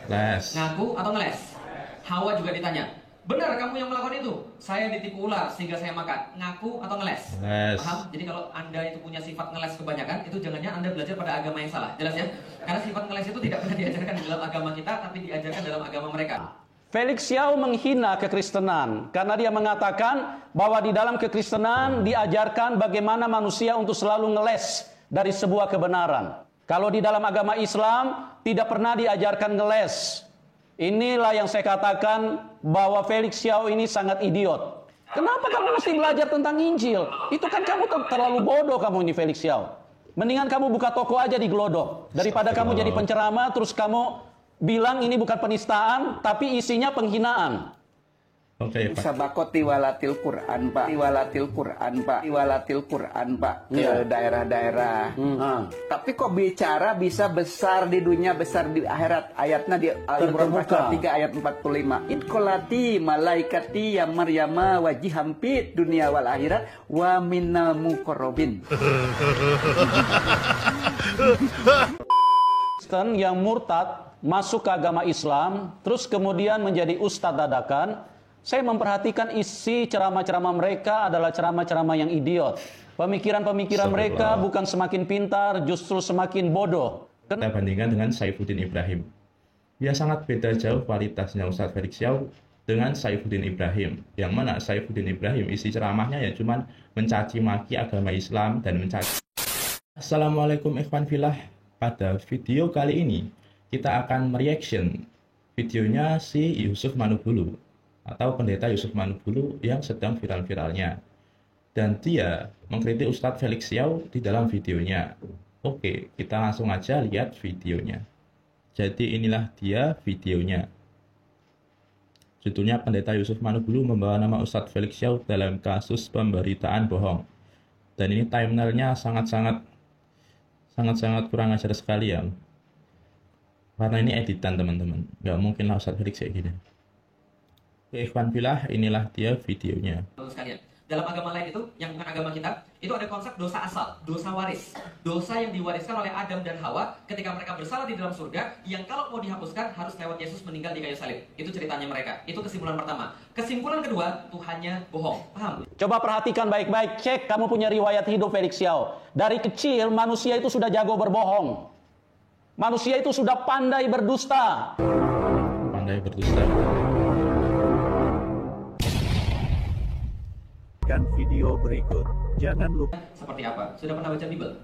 Les. Ngaku atau ngeles? Hawa juga ditanya, benar kamu yang melakukan itu? Saya ditipu ular sehingga saya makan. Ngaku atau ngeles? Les. Paham? Jadi kalau Anda itu punya sifat ngeles kebanyakan, itu jangan-jangan Anda belajar pada agama yang salah. Jelas ya? Karena sifat ngeles itu tidak pernah diajarkan di dalam agama kita, tapi diajarkan dalam agama mereka. Felix Xiao menghina kekristenan karena dia mengatakan bahwa di dalam kekristenan diajarkan bagaimana manusia untuk selalu ngeles dari sebuah kebenaran. Kalau di dalam agama Islam tidak pernah diajarkan ngeles. Inilah yang saya katakan bahwa Felix Xiao ini sangat idiot. Kenapa kamu mesti belajar tentang Injil? Itu kan kamu terlalu bodoh kamu ini Felix Xiao. Mendingan kamu buka toko aja di Glodok daripada kamu jadi penceramah terus kamu bilang ini bukan penistaan, tapi isinya penghinaan. Oke, Pak. Sabako tiwalatil Quran, Pak. Tiwalatil Quran, Pak. Tiwalatil Quran, Pak. Ke daerah-daerah. Tapi kok bicara bisa besar di dunia, besar di akhirat. Ayatnya di Al-Imran pasal 3 ayat 45. Itkolati malaikati ya Maryama wajihampit dunia wal akhirat wa minal muqarrabin. Kristen yang murtad masuk ke agama Islam, terus kemudian menjadi ustadz dadakan. Saya memperhatikan isi ceramah-ceramah mereka adalah ceramah-ceramah yang idiot. Pemikiran-pemikiran mereka bukan semakin pintar, justru semakin bodoh. Kita bandingkan dengan Saifuddin Ibrahim. Ya sangat beda jauh kualitasnya Ustadz Felix Xiao dengan Saifuddin Ibrahim. Yang mana Saifuddin Ibrahim isi ceramahnya ya cuman mencaci maki agama Islam dan mencaci. Assalamualaikum ikhwan fillah. Pada video kali ini kita akan mereaction videonya si Yusuf Manubulu atau pendeta Yusuf Manubulu yang sedang viral-viralnya. Dan dia mengkritik Ustadz Felix Xiao di dalam videonya. Oke, kita langsung aja lihat videonya. Jadi inilah dia videonya. Judulnya Pendeta Yusuf Manubulu membawa nama Ustadz Felix Xiao dalam kasus pemberitaan bohong. Dan ini thumbnailnya sangat-sangat kurang ajar sekali ya. Karena ini editan teman-teman. Nggak mungkin lah Ustadz Felix kayak gini. Oke, ikhwan fillah, inilah dia videonya. Sekalian. Dalam agama lain itu, yang bukan agama kita, itu ada konsep dosa asal, dosa waris. Dosa yang diwariskan oleh Adam dan Hawa ketika mereka bersalah di dalam surga, yang kalau mau dihapuskan harus lewat Yesus meninggal di kayu salib. Itu ceritanya mereka. Itu kesimpulan pertama. Kesimpulan kedua, Tuhannya bohong. Paham? Coba perhatikan baik-baik, cek kamu punya riwayat hidup Felix Xiao. Dari kecil manusia itu sudah jago berbohong. Manusia itu sudah pandai berdusta. Pandai berdusta. Video berikut. Jangan lupa. Seperti apa? Sudah pernah baca Bible?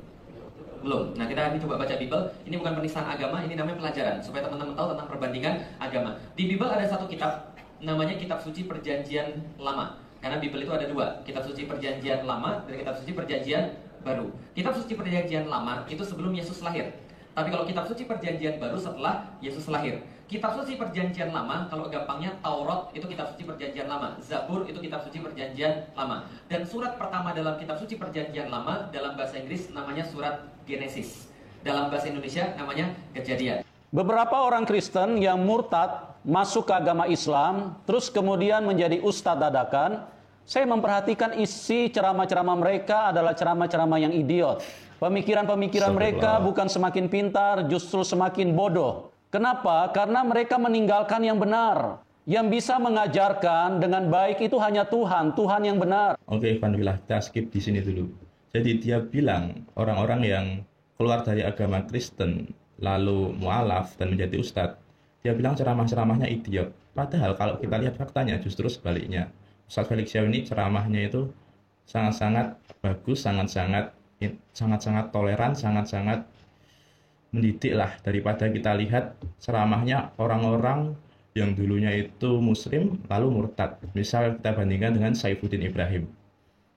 Belum. Nah, kita ini coba baca Bible. Ini bukan penistaan agama, ini namanya pelajaran supaya teman-teman tahu tentang perbandingan agama. Di Bible ada satu kitab namanya Kitab Suci Perjanjian Lama. Karena Bible itu ada dua, Kitab Suci Perjanjian Lama dan Kitab Suci Perjanjian Baru. Kitab Suci Perjanjian Lama itu sebelum Yesus lahir. Tapi kalau Kitab Suci Perjanjian Baru setelah Yesus lahir. Kitab Suci Perjanjian Lama, kalau gampangnya Taurat itu Kitab Suci Perjanjian Lama, Zabur itu Kitab Suci Perjanjian Lama. Dan surat pertama dalam Kitab Suci Perjanjian Lama dalam bahasa Inggris namanya surat Genesis. Dalam bahasa Indonesia namanya Kejadian. Beberapa orang Kristen yang murtad masuk ke agama Islam, terus kemudian menjadi ustadz dadakan. Saya memperhatikan isi ceramah-ceramah mereka adalah ceramah-ceramah yang idiot. Pemikiran-pemikiran mereka bukan semakin pintar, justru semakin bodoh. Kenapa? Karena mereka meninggalkan yang benar. Yang bisa mengajarkan dengan baik itu hanya Tuhan, Tuhan yang benar. Oke, Ikhwan fillah, kita skip di sini dulu. Jadi dia bilang orang-orang yang keluar dari agama Kristen lalu mualaf dan menjadi ustadz, dia bilang ceramah-ceramahnya idiot. Padahal kalau kita lihat faktanya justru sebaliknya. Ustadz Felix Xiao ini ceramahnya itu sangat-sangat bagus, sangat-sangat toleran, sangat-sangat mendidik lah daripada kita lihat ceramahnya orang-orang yang dulunya itu muslim lalu murtad. Misal kita bandingkan dengan Saifuddin Ibrahim.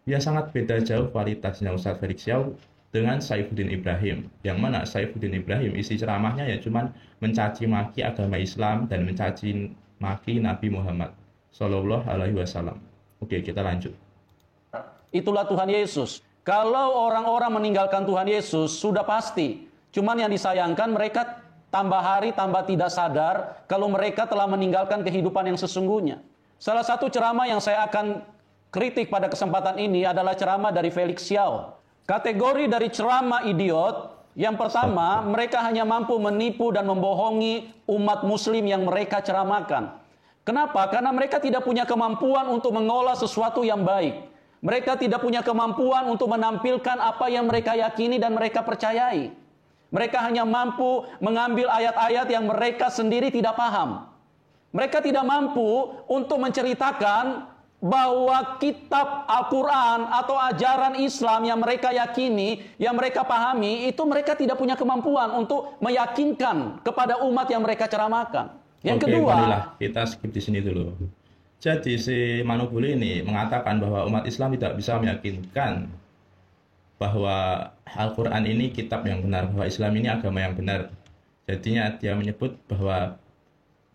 Ya sangat beda jauh kualitasnya Ustadz Felix Xiao dengan Saifuddin Ibrahim. Yang mana Saifuddin Ibrahim isi ceramahnya ya cuman mencaci maki agama Islam dan mencaci maki Nabi Muhammad Sallallahu Alaihi Wasallam. Oke, kita lanjut. Itulah Tuhan Yesus. Kalau orang-orang meninggalkan Tuhan Yesus sudah pasti. Cuman yang disayangkan mereka tambah hari tambah tidak sadar kalau mereka telah meninggalkan kehidupan yang sesungguhnya. Salah satu ceramah yang saya akan kritik pada kesempatan ini adalah ceramah dari Felix Xiao. Kategori dari ceramah idiot Yang pertama, mereka hanya mampu menipu dan membohongi umat muslim yang mereka ceramahkan. Kenapa? Karena mereka tidak punya kemampuan untuk mengolah sesuatu yang baik. Mereka tidak punya kemampuan untuk menampilkan apa yang mereka yakini dan mereka percayai. Mereka hanya mampu mengambil ayat-ayat yang mereka sendiri tidak paham. Mereka tidak mampu untuk menceritakan bahwa kitab Al-Quran atau ajaran Islam yang mereka yakini, yang mereka pahami, itu mereka tidak punya kemampuan untuk meyakinkan kepada umat yang mereka ceramahkan. Yang kedua, Fadilah, kita skip di sini dulu. Jadi si Manubuli ini mengatakan bahwa umat Islam tidak bisa meyakinkan bahwa Al-Quran ini kitab yang benar, bahwa Islam ini agama yang benar. Jadinya dia menyebut bahwa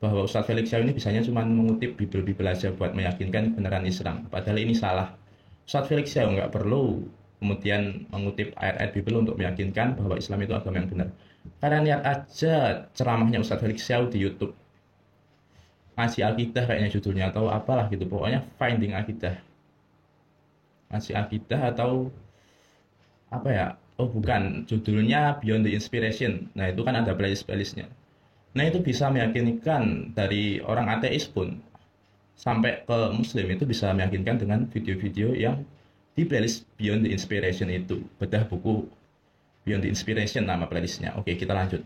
Ustadz Felix Xiao ini bisanya cuma mengutip Bible aja buat meyakinkan kebenaran Islam. Padahal ini salah. Ustadz Felix Xiao nggak perlu kemudian mengutip ayat-ayat Bible untuk meyakinkan bahwa Islam itu agama yang benar. Karena lihat aja ceramahnya Ustadz Felix Xiao di YouTube. Ngasih akidah kayaknya judulnya atau apalah gitu. Pokoknya Finding Akidah. Ngasih akidah atau apa ya? Oh bukan, judulnya Beyond the Inspiration. Nah itu kan ada playlist-playlistnya. Nah itu bisa meyakinkan dari orang ateis pun sampai ke muslim itu bisa meyakinkan dengan video-video yang di playlist Beyond the Inspiration itu. Bedah buku Beyond the Inspiration nama playlistnya. Oke, kita lanjut.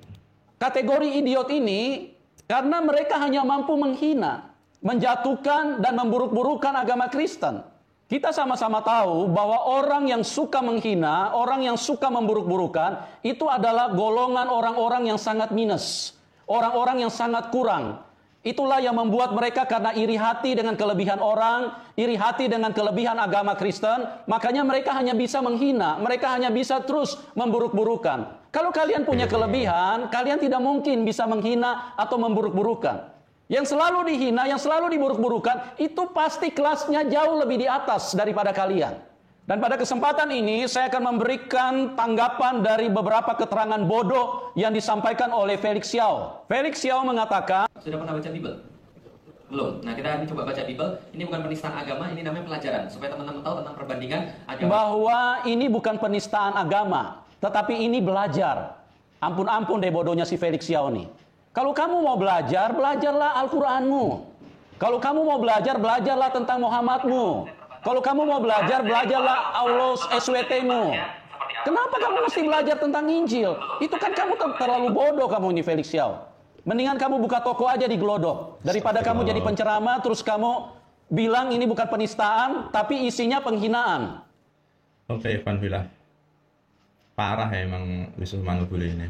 kategori idiot ini karena mereka hanya mampu menghina, menjatuhkan dan memburuk-burukan agama Kristen. Kita sama-sama tahu bahwa orang yang suka menghina, orang yang suka memburuk-burukan itu adalah golongan orang-orang yang sangat minus. Orang-orang yang sangat kurang. Itulah yang membuat mereka karena iri hati dengan kelebihan orang, iri hati dengan kelebihan agama Kristen, makanya mereka hanya bisa menghina, mereka hanya bisa terus memburuk-burukan. Kalau kalian punya kelebihan, kalian tidak mungkin bisa menghina atau memburuk-burukan. Yang selalu dihina, yang selalu diburuk-burukan, itu pasti kelasnya jauh lebih di atas daripada kalian. Dan pada kesempatan ini saya akan memberikan tanggapan dari beberapa keterangan bodoh yang disampaikan oleh Felix Xiao. Felix Xiao mengatakan, Sudah pernah baca Bible? Belum. Nah, kita ini coba baca Bible. Ini bukan penistaan agama, ini namanya pelajaran. Supaya teman-teman tahu tentang perbandingan agama. bahwa ini bukan penistaan agama, tetapi ini belajar. Ampun-ampun deh bodohnya si Felix Xiao nih. Kalau kamu mau belajar, belajarlah Al-Quranmu. Kalau kamu mau belajar, belajarlah tentang Muhammadmu. Kalau kamu mau belajar, belajarlah Allah SWT-mu. Kenapa kamu mesti belajar tentang Injil? Itu kan kamu terlalu bodoh kamu ini Felix Xiao. Mendingan kamu buka toko aja di Glodok. Daripada kamu jadi penceramah, terus kamu bilang ini bukan penistaan, tapi isinya penghinaan. Oke, Ivan Villa. Parah ya emang Yusuf Manubuli ini.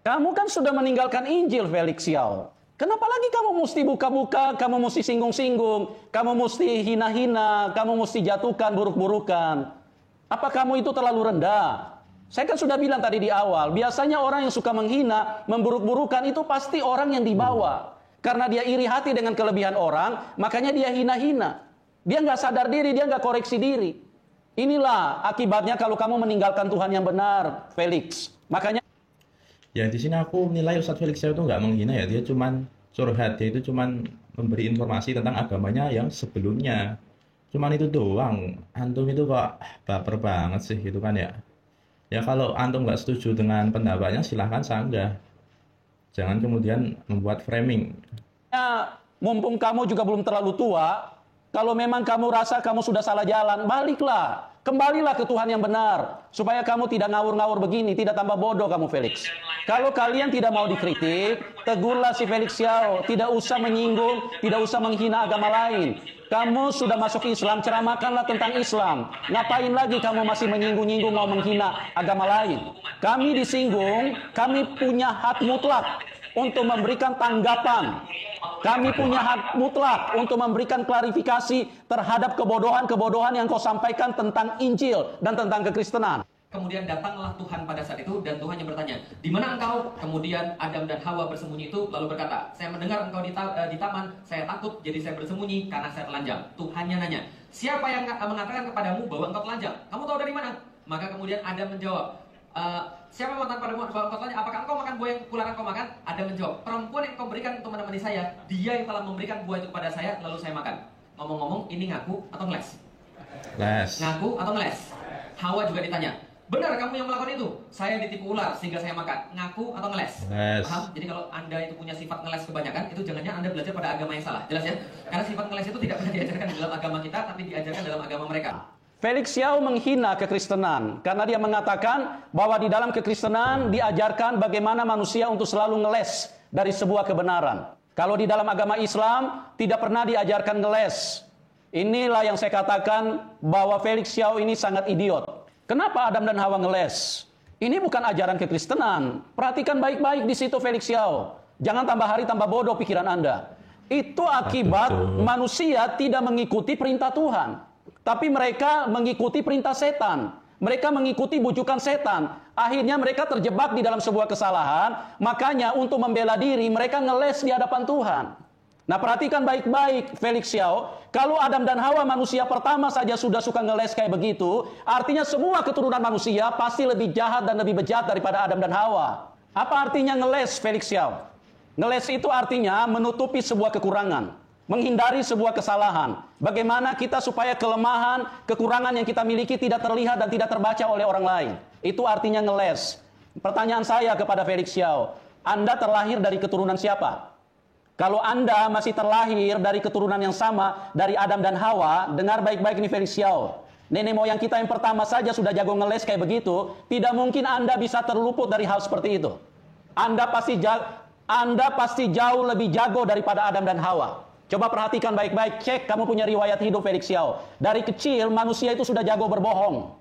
Kamu kan sudah meninggalkan Injil Felix Xiao. Kenapa lagi kamu mesti buka-buka, kamu mesti singgung-singgung, kamu mesti hina-hina, kamu mesti jatuhkan buruk-burukan? Apa kamu itu terlalu rendah? Saya kan sudah bilang tadi di awal, biasanya orang yang suka menghina, memburuk-burukan itu pasti orang yang dibawa. Karena dia iri hati dengan kelebihan orang, makanya dia hina-hina. Dia nggak sadar diri, dia nggak koreksi diri. Inilah akibatnya kalau kamu meninggalkan Tuhan yang benar, Felix. Makanya Ya di sini aku menilai Ustadz Felix Xiao itu nggak menghina ya, dia cuman curhat, dia itu cuman memberi informasi tentang agamanya yang sebelumnya. Cuman itu doang. Antum itu kok baper banget sih gitu kan ya. Ya kalau antum nggak setuju dengan pendapatnya silahkan sanggah. Jangan kemudian membuat framing. mumpung kamu juga belum terlalu tua, kalau memang kamu rasa kamu sudah salah jalan, baliklah. Kembalilah ke Tuhan yang benar. Supaya kamu tidak ngawur-ngawur begini, tidak tambah bodoh kamu Felix. Kalau kalian tidak mau dikritik, tegurlah si Felix Xiao. Tidak usah menyinggung, tidak usah menghina agama lain. Kamu sudah masuk Islam, ceramahkanlah tentang Islam. Ngapain lagi kamu masih menyinggung-nyinggung mau menghina agama lain? Kami disinggung, kami punya hak mutlak untuk memberikan tanggapan. Kami punya hak mutlak untuk memberikan klarifikasi terhadap kebodohan-kebodohan yang kau sampaikan tentang Injil dan tentang kekristenan. Kemudian datanglah Tuhan pada saat itu dan Tuhan yang bertanya, di mana engkau? Kemudian Adam dan Hawa bersembunyi itu lalu berkata, saya mendengar engkau di taman, saya takut jadi saya bersembunyi karena saya telanjang. Tuhannya nanya, siapa yang mengatakan kepadamu bahwa engkau telanjang? Kamu tahu dari mana? Maka kemudian Adam menjawab, siapa yang mengatakan padamu bahwa engkau telanjang? Apakah engkau makan buah yang kularang kau makan? Adam menjawab, perempuan yang kau berikan untuk menemani saya, dia yang telah memberikan buah itu kepada saya, lalu saya makan. Ngomong-ngomong, ini ngaku atau ngeles? Les. Ngaku atau ngeles? Hawa juga ditanya, Benar kamu yang melakukan itu. Saya ditipu ular sehingga saya makan. Ngaku atau ngeles? Ngeles. Paham? Jadi kalau Anda itu punya sifat ngeles kebanyakan, itu jangannya Anda belajar pada agama yang salah. Jelas ya? Karena sifat ngeles itu tidak pernah diajarkan di dalam agama kita, tapi diajarkan dalam agama mereka. Felix Xiao menghina kekristenan karena dia mengatakan bahwa di dalam kekristenan diajarkan bagaimana manusia untuk selalu ngeles dari sebuah kebenaran. Kalau di dalam agama Islam tidak pernah diajarkan ngeles. Inilah yang saya katakan bahwa Felix Xiao ini sangat idiot. Kenapa Adam dan Hawa ngeles? Ini bukan ajaran kekristenan. Perhatikan baik-baik di situ Felix Xiao. Jangan tambah hari tambah bodoh pikiran Anda. Itu akibat manusia tidak mengikuti perintah Tuhan. Tapi mereka mengikuti perintah setan. Mereka mengikuti bujukan setan. Akhirnya mereka terjebak di dalam sebuah kesalahan. Makanya untuk membela diri mereka ngeles di hadapan Tuhan. Nah perhatikan baik-baik Felix Xiao. Kalau Adam dan Hawa manusia pertama saja sudah suka ngeles kayak begitu, artinya semua keturunan manusia pasti lebih jahat dan lebih bejat daripada Adam dan Hawa. Apa artinya ngeles Felix Xiao? Ngeles itu artinya menutupi sebuah kekurangan, menghindari sebuah kesalahan. Bagaimana kita supaya kelemahan, kekurangan yang kita miliki tidak terlihat dan tidak terbaca oleh orang lain. Itu artinya ngeles. Pertanyaan saya kepada Felix Xiao, Anda terlahir dari keturunan siapa? Kalau Anda masih terlahir dari keturunan yang sama dari Adam dan Hawa, dengar baik-baik ini Felix Xiao. Nenek moyang kita yang pertama saja sudah jago ngeles kayak begitu, tidak mungkin Anda bisa terluput dari hal seperti itu. Anda pasti jauh lebih jago daripada Adam dan Hawa. Coba perhatikan baik-baik, cek kamu punya riwayat hidup Felix Xiao. Dari kecil manusia itu sudah jago berbohong.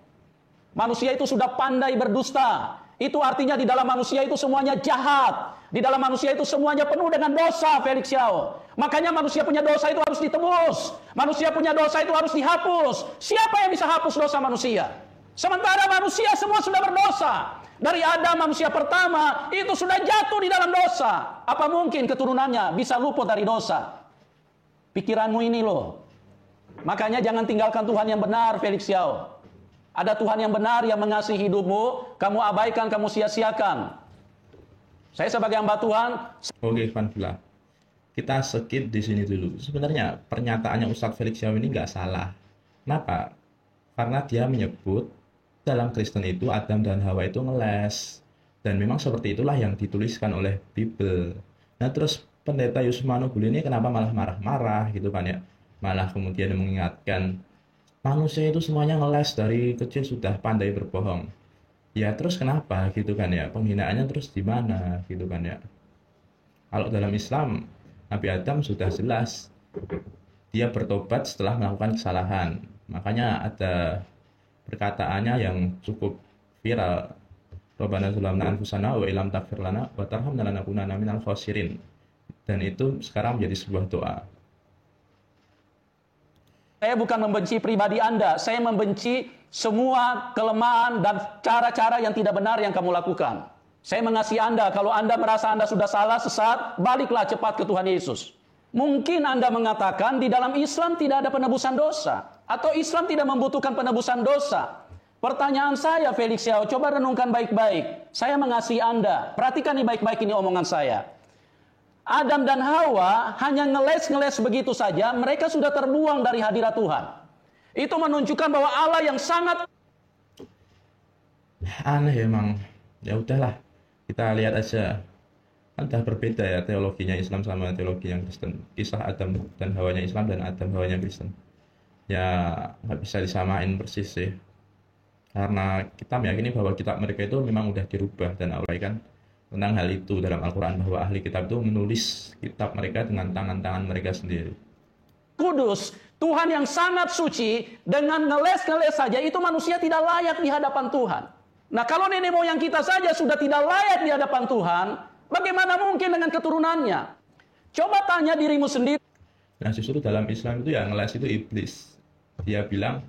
Manusia itu sudah pandai berdusta. Itu artinya di dalam manusia itu semuanya jahat. Di dalam manusia itu semuanya penuh dengan dosa, Felix Xiao. Makanya manusia punya dosa itu harus ditebus. Manusia punya dosa itu harus dihapus. Siapa yang bisa hapus dosa manusia? Sementara manusia semua sudah berdosa. Dari Adam manusia pertama itu sudah jatuh di dalam dosa. Apa mungkin keturunannya bisa luput dari dosa? Pikiranmu ini loh. Makanya jangan tinggalkan Tuhan yang benar, Felix Xiao. Ada Tuhan yang benar yang mengasihi hidupmu, kamu abaikan, kamu sia-siakan. Saya sebagai hamba Tuhan. Oke, Vanvila. Kita skip di sini dulu. Sebenarnya pernyataannya Ustadz Felix Xiao ini nggak salah. Kenapa? Karena dia menyebut dalam Kristen itu Adam dan Hawa itu ngeles. Dan memang seperti itulah yang dituliskan oleh Bible. Nah terus pendeta Yusuf Manubul ini kenapa malah marah-marah gitu kan ya? Malah kemudian mengingatkan manusia itu semuanya ngeles dari kecil sudah pandai berbohong. Ya terus kenapa gitu kan ya? Penghinaannya terus di mana gitu kan ya? Kalau dalam Islam Nabi Adam sudah jelas dia bertobat setelah melakukan kesalahan. Makanya ada perkataannya yang cukup viral. Rabbana zalamna anfusana wa illam taghfir lana wa tarhamna lanakunanna minal khasirin. Dan itu sekarang menjadi sebuah doa. Saya bukan membenci pribadi Anda, saya membenci semua kelemahan dan cara-cara yang tidak benar yang kamu lakukan. Saya mengasihi Anda, kalau Anda merasa Anda sudah salah, sesat, baliklah cepat ke Tuhan Yesus. Mungkin Anda mengatakan di dalam Islam tidak ada penebusan dosa, atau Islam tidak membutuhkan penebusan dosa. Pertanyaan saya, Felix Xiao, coba renungkan baik-baik. Saya mengasihi Anda, perhatikan nih baik-baik ini omongan saya. Adam dan Hawa hanya ngeles-ngeles begitu saja, mereka sudah terbuang dari hadirat Tuhan. Itu menunjukkan bahwa Allah yang sangat aneh emang. Ya udahlah, kita lihat aja. Kan dah berbeda ya teologinya Islam sama teologi yang Kristen. Kisah Adam dan Hawanya Islam dan Adam Hawanya Kristen. Ya nggak bisa disamain persis sih. Karena kita meyakini bahwa kitab mereka itu memang udah dirubah dan Allah kan tentang hal itu dalam Al-Quran bahwa ahli kitab itu menulis kitab mereka dengan tangan-tangan mereka sendiri. kudus, Tuhan yang sangat suci, dengan ngeles-ngeles saja itu manusia tidak layak di hadapan Tuhan. Nah kalau nenek moyang kita saja sudah tidak layak di hadapan Tuhan, bagaimana mungkin dengan keturunannya? Coba tanya dirimu sendiri. Nah justru dalam Islam itu ya ngeles itu iblis. Dia bilang,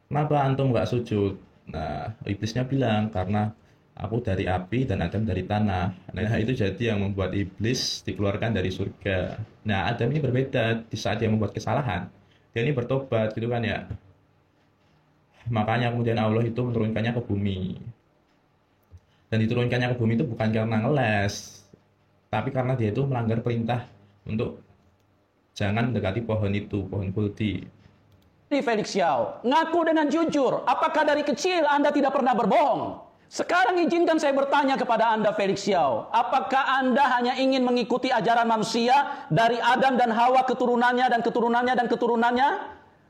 kenapa antum nggak sujud? Nah iblisnya bilang, karena aku dari api dan Adam dari tanah. Nah itu jadi yang membuat iblis dikeluarkan dari surga. Nah Adam ini berbeda di saat dia membuat kesalahan. Dia ini bertobat gitu kan ya. Makanya kemudian Allah itu menurunkannya ke bumi. Dan diturunkannya ke bumi itu bukan karena ngeles, tapi karena dia itu melanggar perintah untuk jangan mendekati pohon itu, pohon kulti. Di Felix Xiao, ngaku dengan jujur, apakah dari kecil Anda tidak pernah berbohong? Sekarang izinkan saya bertanya kepada Anda Felix Xiao, apakah Anda hanya ingin mengikuti ajaran manusia dari Adam dan Hawa keturunannya dan keturunannya dan keturunannya?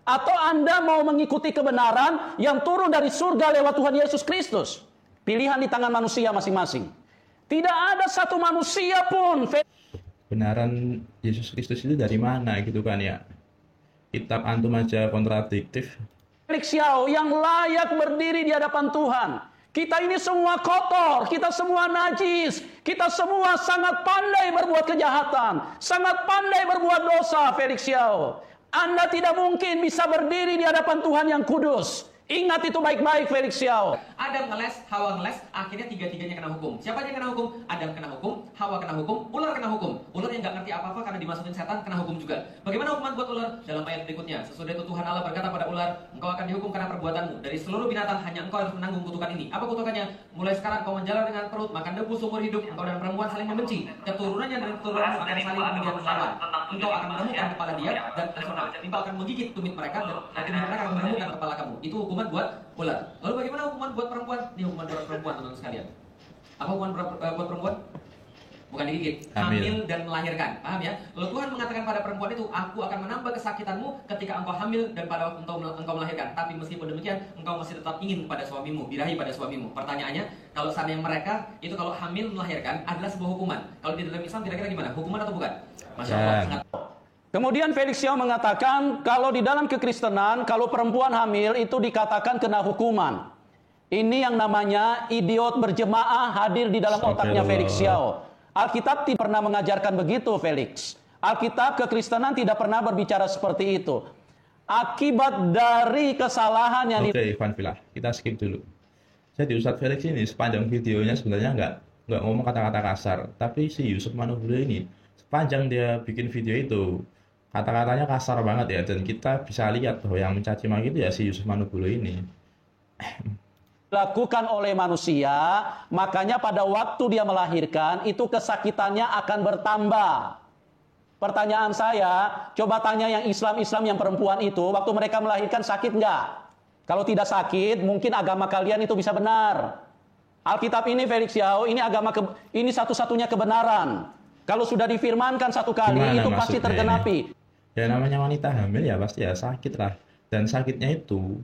Atau Anda mau mengikuti kebenaran yang turun dari surga lewat Tuhan Yesus Kristus? Pilihan di tangan manusia masing-masing. Tidak ada satu manusia pun. Kebenaran Yesus Kristus itu dari mana gitu kan ya? Kitab antum aja kontradiktif. Felix Xiao yang layak berdiri di hadapan Tuhan. Kita ini semua kotor, kita semua najis, kita semua sangat pandai berbuat kejahatan, sangat pandai berbuat dosa, Felix Xiao. Anda tidak mungkin bisa berdiri di hadapan Tuhan yang kudus. Ingat itu baik-baik, Felix Xiao. Adam ngeles, Hawa ngeles, akhirnya tiga-tiganya kena hukum. Siapa yang kena hukum? Adam kena hukum, Hawa kena hukum, ular kena hukum. Ular yang nggak ngerti apa-apa karena dimasukin setan kena hukum juga. Bagaimana hukuman buat ular? Dalam ayat berikutnya, sesudah itu Tuhan Allah berkata pada ular, engkau akan dihukum karena perbuatanmu. Dari seluruh binatang hanya engkau harus menanggung kutukan ini. Apa kutukannya? Mulai sekarang kau menjalar dengan perut, makan debu seumur hidup. Engkau dan perempuan saling membenci. Keturunannya dan keturunanmu akan saling kemudian melawan. Engkau akan menemukan kepala dia dan engkau akan menggigit tumit mereka dan tumit mereka akan menemukan kepala kamu. Itu hukuman buat ular. Lalu bagaimana hukuman buat perempuan? Ini hukuman buat perempuan, teman-teman sekalian. Apa hukuman buat perempuan? Bukan digigit, hamil dan melahirkan. Paham ya? Lalu Tuhan mengatakan pada perempuan itu, aku akan menambah kesakitanmu ketika engkau hamil dan pada waktu engkau melahirkan. Tapi meskipun demikian, engkau masih tetap ingin pada suamimu, birahi pada suamimu. Pertanyaannya, kalau seandainya mereka itu kalau hamil melahirkan adalah sebuah hukuman. Kalau di dalam Islam kira-kira gimana? Hukuman atau bukan? Masya Allah, sangat. Kemudian Felix Xiao mengatakan, kalau di dalam kekristenan, kalau perempuan hamil itu dikatakan kena hukuman. Ini yang namanya idiot berjemaah hadir di dalam otaknya Felix Xiao. Alkitab tidak pernah mengajarkan begitu, Felix. Alkitab kekristenan tidak pernah berbicara seperti itu. Akibat dari kesalahan yang Oke, Ivan Villa, kita skip dulu. Jadi Ustadz Felix ini sepanjang videonya sebenarnya nggak ngomong kata-kata kasar, tapi si Yusuf Manubulo ini sepanjang dia bikin video itu kata-katanya kasar banget ya, dan kita bisa lihat bahwa yang mencaci maki itu ya si Yusuf Manubulo ini. Dilakukan oleh manusia, makanya pada waktu dia melahirkan itu kesakitannya akan bertambah. Pertanyaan saya, coba tanya yang Islam yang perempuan itu, waktu mereka melahirkan sakit nggak? Kalau tidak sakit, mungkin agama kalian itu bisa benar. Alkitab ini Felix Xiao, ini ini satu-satunya kebenaran. Kalau sudah difirmankan satu kali, Gimana itu pasti tergenapi. Ya namanya wanita hamil ya pasti ya sakit lah. Dan sakitnya itu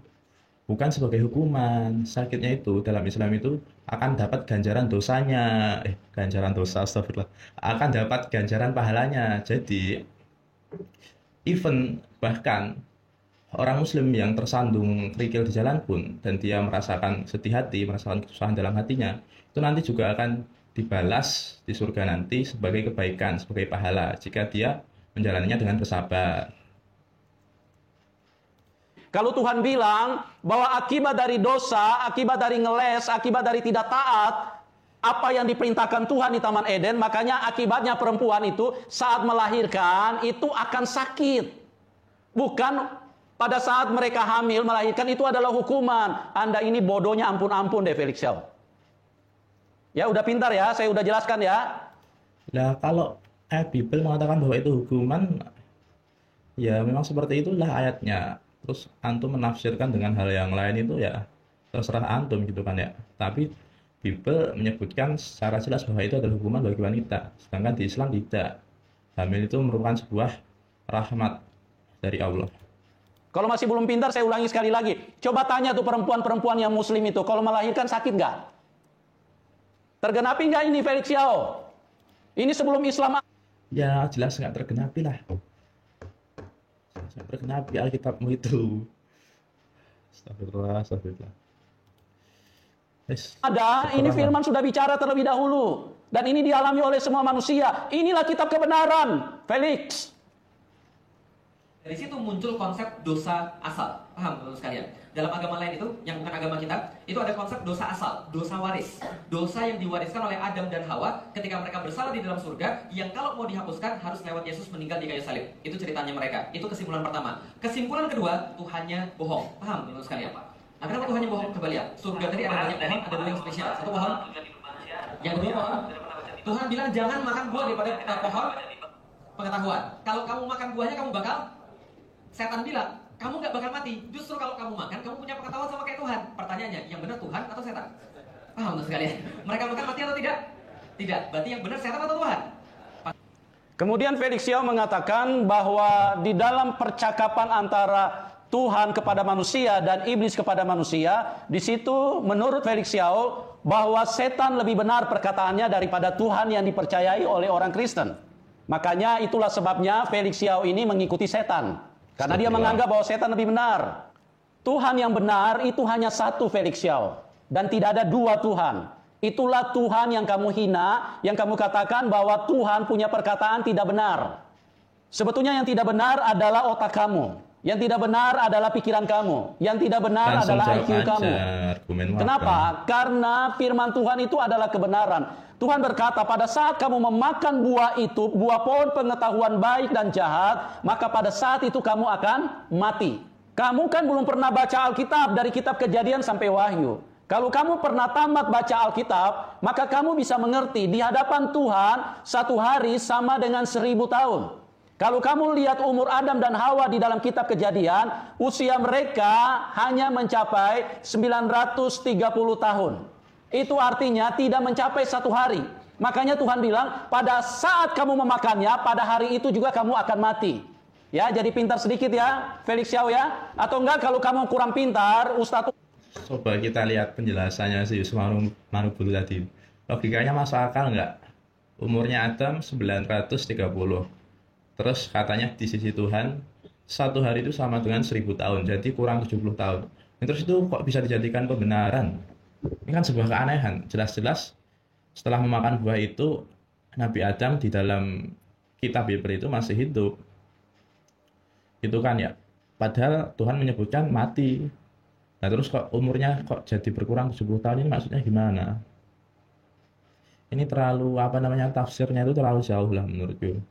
bukan sebagai hukuman. Sakitnya itu dalam Islam itu akan dapat ganjaran dosanya. Ganjaran dosa, astagfirullah. Akan dapat ganjaran pahalanya. Jadi, even bahkan orang Muslim yang tersandung kerikil di jalan pun, dan dia merasakan sedih hati, merasakan kesusahan dalam hatinya, itu nanti juga akan dibalas di surga nanti sebagai kebaikan, sebagai pahala, jika dia menjalaninya dengan bersabar. Kalau Tuhan bilang bahwa akibat dari dosa, akibat dari ngeles, akibat dari tidak taat, apa yang diperintahkan Tuhan di Taman Eden, makanya akibatnya perempuan itu saat melahirkan itu akan sakit. Bukan pada saat mereka hamil melahirkan itu adalah hukuman. Anda ini bodohnya ampun-ampun deh Felix Xiao. Ya udah pintar ya, saya udah jelaskan ya. Nah kalau Bible mengatakan bahwa itu hukuman, ya memang seperti itulah ayatnya. Terus antum menafsirkan dengan hal yang lain itu ya terserah antum gitu kan ya. Tapi Bible menyebutkan secara jelas bahwa itu adalah hukuman bagi wanita. Sedangkan di Islam tidak. Hamil itu merupakan sebuah rahmat dari Allah. Kalau masih belum pintar, saya ulangi sekali lagi. Coba tanya tuh perempuan-perempuan yang muslim itu, kalau melahirkan sakit nggak? Tergenapi nggak ini Felix Xiao? Ini sebelum Islam. Ya jelas nggak tergenapi lah. Tergenapi Alkitabmu itu. Astagfirullah. Ada, ini firman sudah bicara terlebih dahulu. Dan ini dialami oleh semua manusia. Inilah kitab kebenaran, Felix. Dari situ muncul konsep dosa asal. Paham teman-teman sekalian? Dalam agama lain itu, yang bukan agama kita, itu ada konsep dosa asal, dosa waris. Dosa yang diwariskan oleh Adam dan Hawa ketika mereka bersalah di dalam surga, yang kalau mau dihapuskan harus lewat Yesus meninggal di kayu salib. Itu ceritanya mereka. Itu kesimpulan pertama. Kesimpulan kedua, Tuhannya bohong. Paham teman-teman sekalian? Nah, kenapa Tuhannya bohong? Coba lihat. Surga tadi ada banyak pohon, ada dua yang spesial. Satu pohon, yang kedua pohon. Tuhan bilang jangan makan buah daripada pohon pengetahuan. Kalau kamu makan buahnya kamu bakal. Setan bilang, kamu nggak bakal mati. Justru kalau kamu makan, kamu punya pengetahuan sama kayak Tuhan. Pertanyaannya, yang benar Tuhan atau setan? Paham untuk sekalian? Mereka makan mati atau tidak? Tidak. Berarti yang benar setan atau Tuhan? Kemudian Felix Yao mengatakan bahwa di dalam percakapan antara Tuhan kepada manusia dan iblis kepada manusia, di situ menurut Felix Yao bahwa setan lebih benar perkataannya daripada Tuhan yang dipercayai oleh orang Kristen. Makanya itulah sebabnya Felix Yao ini mengikuti setan. Karena dia menganggap bahwa setan lebih benar. Tuhan yang benar itu hanya satu, Felix Yao. Dan tidak ada dua Tuhan. Itulah Tuhan yang kamu hina, yang kamu katakan bahwa Tuhan punya perkataan tidak benar. Sebetulnya yang tidak benar adalah otak kamu. Yang tidak benar adalah pikiran kamu. Yang tidak benar Langsung adalah jawab IQ aja, kamu. argumen Kenapa? Karena firman Tuhan itu adalah kebenaran. Tuhan berkata, pada saat kamu memakan buah itu, buah pohon pengetahuan baik dan jahat, maka pada saat itu kamu akan mati. Kamu kan belum pernah baca Alkitab dari kitab Kejadian sampai Wahyu. Kalau kamu pernah tamat baca Alkitab, maka kamu bisa mengerti di hadapan Tuhan satu hari sama dengan 1000 tahun. Kalau kamu lihat umur Adam dan Hawa di dalam kitab Kejadian, usia mereka hanya mencapai 930 tahun. Itu artinya tidak mencapai satu hari. Makanya Tuhan bilang, pada saat kamu memakannya, pada hari itu juga kamu akan mati. Ya, jadi pintar sedikit ya, Felix Yao ya. Atau enggak kalau kamu kurang pintar, Ustadz. Coba kita lihat penjelasannya si Yusuf Manubulu tadi. Logikanya masuk akal nggak? Umurnya Adam 930. Terus katanya di sisi Tuhan, satu hari itu sama dengan 1000 tahun. Jadi kurang 70 tahun. Terus itu kok bisa dijadikan pembenaran? Ini kan sebuah keanehan. Jelas-jelas setelah memakan buah itu, Nabi Adam di dalam kitab Hebrew itu masih hidup. Itu kan ya. Padahal Tuhan menyebutkan mati. Nah terus kok umurnya kok jadi berkurang 70 tahun, ini maksudnya gimana? Ini terlalu tafsirnya itu terlalu jauh lah menurutku.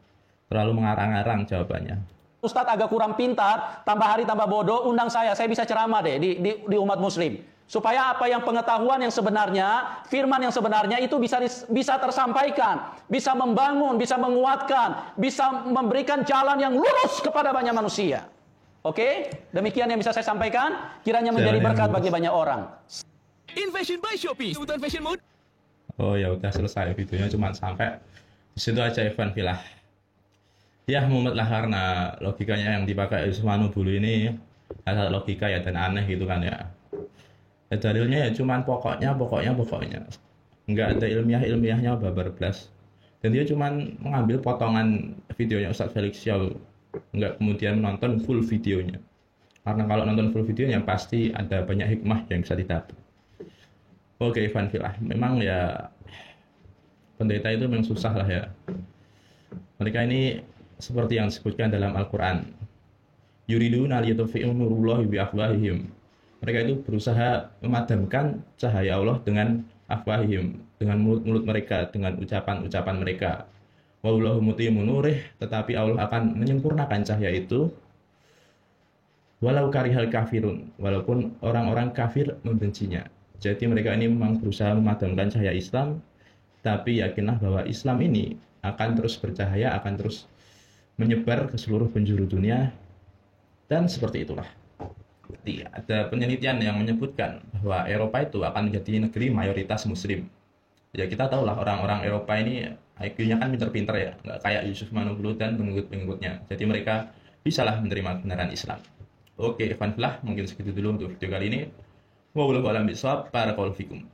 Terlalu mengarang-arang jawabannya. Ustadz agak kurang pintar, tambah hari tambah bodoh, undang saya bisa ceramah deh di umat muslim. Supaya apa yang pengetahuan yang sebenarnya, firman yang sebenarnya itu bisa tersampaikan, bisa membangun, bisa menguatkan, bisa memberikan jalan yang lurus kepada banyak manusia. Oke, demikian yang bisa saya sampaikan. Kiranya menjadi berkat bagi banyak orang. Invasion by Shopee, sebutan fashion mode. Oh ya udah selesai videonya, cuma sampai di situ aja Evan Filah. Ya mumet lah karena logikanya yang dipakai Yusuf Manubulu ini asal logika ya dan aneh gitu kan ya. Ya dalilnya ya cuman pokoknya. Nggak ada ilmiahnya babar blas. Dan dia cuman mengambil potongan videonya Ustadz Felix Yao. Nggak kemudian menonton full videonya. Karena kalau nonton full videonya pasti ada banyak hikmah yang bisa didapat. Oke, Ivan Filah, memang ya pendeta itu memang susah lah ya. Mereka ini seperti yang disebutkan dalam Al-Quran. Yuriduna liyutfi'u nurullahi bi afwahihim. Mereka itu berusaha memadamkan cahaya Allah dengan afwahihim, dengan mulut-mulut mereka, dengan ucapan-ucapan mereka. Wallahu mutimmu nurih, tetapi Allah akan menyempurnakan cahaya itu walau karihal kafirun, walaupun orang-orang kafir membencinya. Jadi mereka ini memang berusaha memadamkan cahaya Islam, tapi yakinlah bahwa Islam ini akan terus bercahaya, akan terus menyebar ke seluruh penjuru dunia. Dan seperti itulah. Jadi ada penelitian yang menyebutkan bahwa Eropa itu akan menjadi negeri mayoritas muslim. Ya kita tahu lah orang-orang Eropa ini IQ-nya kan pinter-pinter ya, nggak kayak Yusuf Manubulu dan pengikut-pengikutnya. Jadi mereka bisalah menerima kebenaran Islam. Oke, Evan Filah, mungkin segitu dulu untuk video kali ini. Wallahu a'lam bishawab. Barakallahu fikum.